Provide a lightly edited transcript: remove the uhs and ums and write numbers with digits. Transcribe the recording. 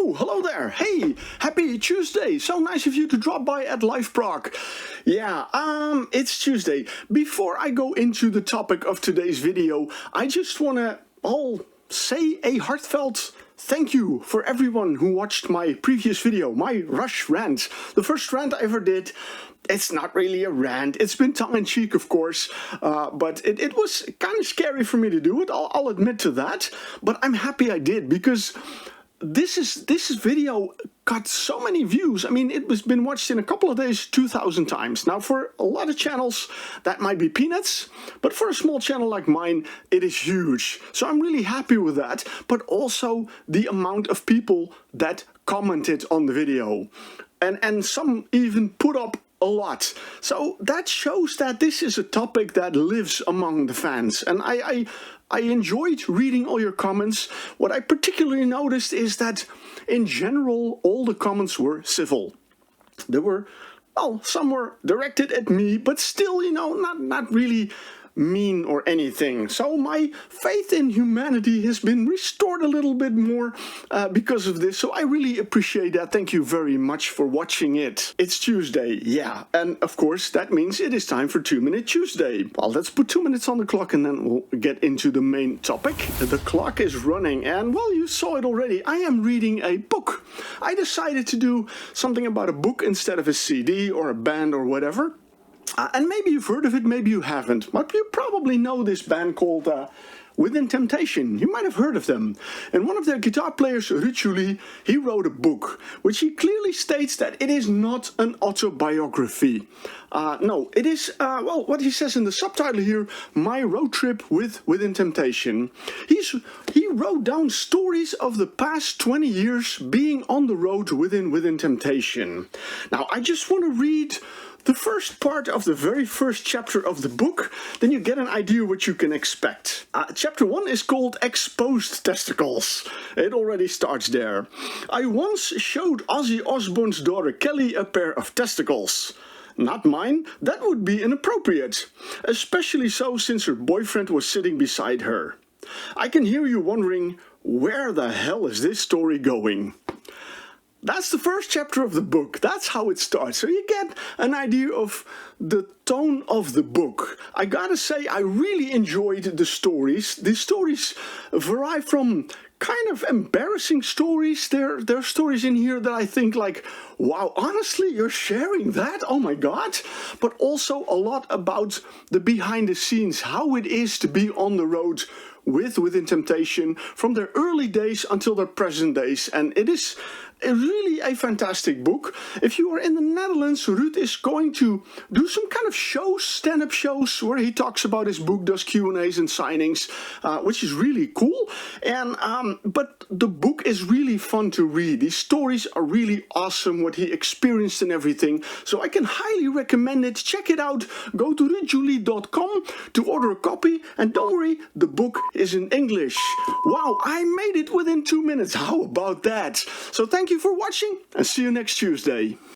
Oh, hello there. Hey, happy Tuesday. So nice of you to drop by at LiveProg. Yeah, it's Tuesday. Before I go into the topic of today's video, I just want to say a heartfelt thank you for everyone who watched my previous video, my Rush rant. The first rant I ever did. It's not really a rant, it's been tongue-in-cheek of course, but it was kind of scary for me to do it, I'll admit to that, but I'm happy I did because this video got so many views. I mean, it was been watched in a couple of days 2,000 times. Now for a lot of channels that might be peanuts, but for a small channel like mine it is huge. So I'm really happy with that, but also the amount of people that commented on the video. And some even put up a lot. So that shows that this is a topic that lives among the fans, and I enjoyed reading all your comments. What I particularly noticed is that in general all the comments were civil. There were, well, some were directed at me, but still, you know, not really mean or anything. So my faith in humanity has been restored a little bit more because of this, so I really appreciate that. Thank you very much for watching it. It's Tuesday, yeah, and of course that means it is time for 2 Minute Tuesday. Well, let's put 2 minutes on the clock and then we'll get into the main topic. The clock is running and, well, you saw it already, I am reading a book. I decided to do something about a book instead of a CD or a band or whatever. And maybe you've heard of it, maybe you haven't, but you probably know this band called Within Temptaion. You might have heard of them. And one of their guitar players, Ruud Jolie, he wrote a book, which he clearly states that it is not an autobiography. No, it is, well, what he says in the subtitle here, My Road Trip with Within Temptaion. He wrote down stories of the past 20 years being on the road Within Temptaion. Now, I just want to read the first part of the very first chapter of the book, then you get an idea what you can expect. Chapter 1 is called Exposed Testicles. It already starts there. I once showed Ozzy Osbourne's daughter Kelly a pair of testicles. Not mine, that would be inappropriate. Especially so since her boyfriend was sitting beside her. I can hear you wondering, where the hell is this story going? That's the first chapter of the book. That's how it starts. So you get an idea of the tone of the book. I gotta say, I really enjoyed the stories. The stories vary from kind of embarrassing stories. There are stories in here that I think like, wow, honestly, you're sharing that? Oh my God. But also a lot about the behind the scenes, how it is to be on the road Within Temptaion from their early days until their present days. And it is really a fantastic book. If you are in the Netherlands, Ruud is going to do some kind of shows, stand-up shows, where he talks about his book, does Q&As and signings, which is really cool. And but the book is really fun to read. These stories are really awesome, what he experienced and everything. So I can highly recommend it. Check it out. Go to ruudjolie.com to order a copy. And don't worry, the book is in English. Wow, I made it within 2 minutes. How about that? So thank you for watching and see you next Tuesday.